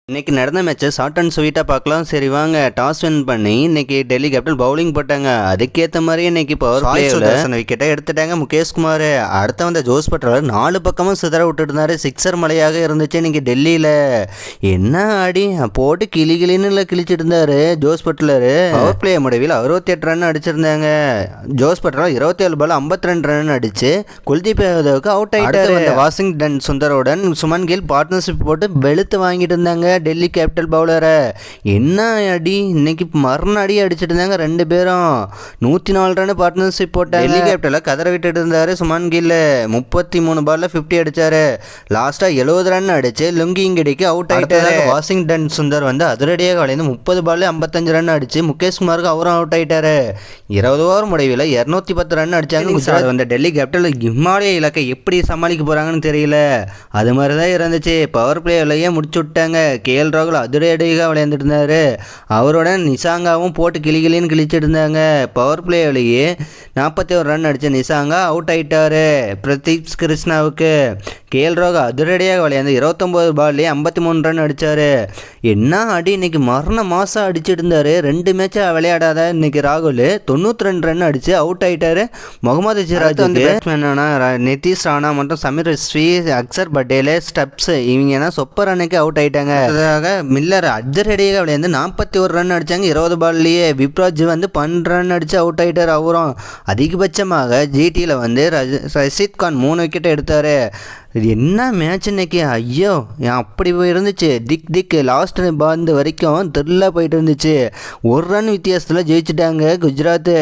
இன்னைக்கு நடந்த மேட்சை ஷார்ட் அண்ட் ஸ்வீட்டாக பார்க்கலாம். சரி வாங்க, டாஸ் வின் பண்ணி இன்னைக்கு டெல்லி கேபிட்டல் பவுலிங் போட்டாங்க. அதுக்கேற்ற மாதிரி இன்னைக்கு பவர் பிளேயில் விக்கெட்டை எடுத்துட்டாங்க முகேஷ்குமார். அடுத்த வந்த ஜோஸ் பட்லர் 4 பக்கமும் சிதற விட்டுட்டு இருந்தாரு. சிக்ஸர் மலையாக இருந்துச்சு இன்னைக்கு டெல்லியில். என்ன ஆடி போட்டு கிளின்னு கிழிச்சிட்டு இருந்தாரு ஜோஸ் பட்லர். பவர் பிளே முடிவில் 68 ரன் அடிச்சிருந்தாங்க. ஜோஸ் பட்லர் 27 பால் 52 ரன் அடிச்சு குல்தீப் யாதவுக்கு அவுட் ஆயிட்டாரு. வாஷிங்டன் சுந்தருடன் சுமன் கில் பார்ட்னர்ஷிப் போட்டு வெளுத்து வாங்கிட்டு இருந்தாங்க டெல்லி கேபிட்டல் பவுலரை. என்ன அடி இன்னைக்கு மரண அடி அடிச்சிட்டு இருந்தாங்க ரெண்டு பேரும். 104 ரன் பார்ட்னர்ஷிப் போட்டாங்க. டெல்லி கேபிட்டலை கதற விட்டுட்டு இருந்தாரு சுமன் கில். 33 பால்ல 50 அடிச்சாரு. லாஸ்டா 70 ரன் அடிச்சு லுங்கி இங்கடிக்கு அவுட் ஆயிட்டாரு. வாஷிங்டன் சுந்தர் வந்து அதிரடியாக விளையாண்டு 30 பால்ல 55 ரன் அடிச்சு முகேஷ்குமாருக்கு அவரும் அவுட் ஆயிட்டாரு. 20 ஓவர் முடிவில் 210 ரன் அடிச்சாங்க குஜராத். வந்த டெல்லி கேபிட்டல் இம்மாலய இலக்கை எப்படி சமாளிக்க போறாங்கன்னு தெரியல. அது மாதிரி தான் இருந்துச்சு. பவர் பிளேவிலேயே முடிச்சு விட்டாங்க. கேஎல் ராகுல் அதிரடியாக விளையாண்டுட்டு இருந்தாரு. அவருடன் நிசாங்காவும் போட்டு கிளின்னு கிழிச்சிட்டு இருந்தாங்க. பவர் பிளேவிலேயே 41 ரன் அடிச்ச நிசாங்கா அவுட் ஆயிட்டாரு பிரதீப் கிருஷ்ணாவுக்கு. கேஎல் ராகுல் அதிரடியாக விளையாண்டு 29 பால்லேயே 53 ரன் அடிச்சாரு. என்ன அடி இன்னைக்கு மரண மாசம் அடிச்சிட்டு இருந்தாரு. 2 மேட்சா விளையாடாத இன்னைக்கு ராகுல் 92 ரன் அடிச்சு அவுட் ஆயிட்டாரு. முகமது சிராஜ் வந்து நிதிஷ் ராணா மற்றும் சமீர் ஸ்ரீ அக்சர் பட்டேல் ஸ்டப்ஸ் இவங்க சூப்பர் ரன்னுக்கு அவுட் ஆயிட்டாங்க. மில்லர் அதிரடியாக விளையாண்டு 41 ரன் அடிச்சாங்க 20 பால்லேயே. விப்ராஜ் வந்து 12 ரன் அடிச்சு அவுட் ஆயிட்டார் அவரும். அதிகபட்சமாக ஜிடியில் வந்து ரஷீத் கான் 3 விக்கெட் எடுத்தார். இது என்ன மேட்ச் இன்னைக்கு, ஐயோ அப்படி இருந்துச்சு. திக் லாஸ்ட் பாந்து வரைக்கும் த்ரில்லாக போயிட்டு இருந்துச்சு. 1 ரன் வித்தியாசத்தில் ஜெயிச்சிட்டாங்க குஜராத்.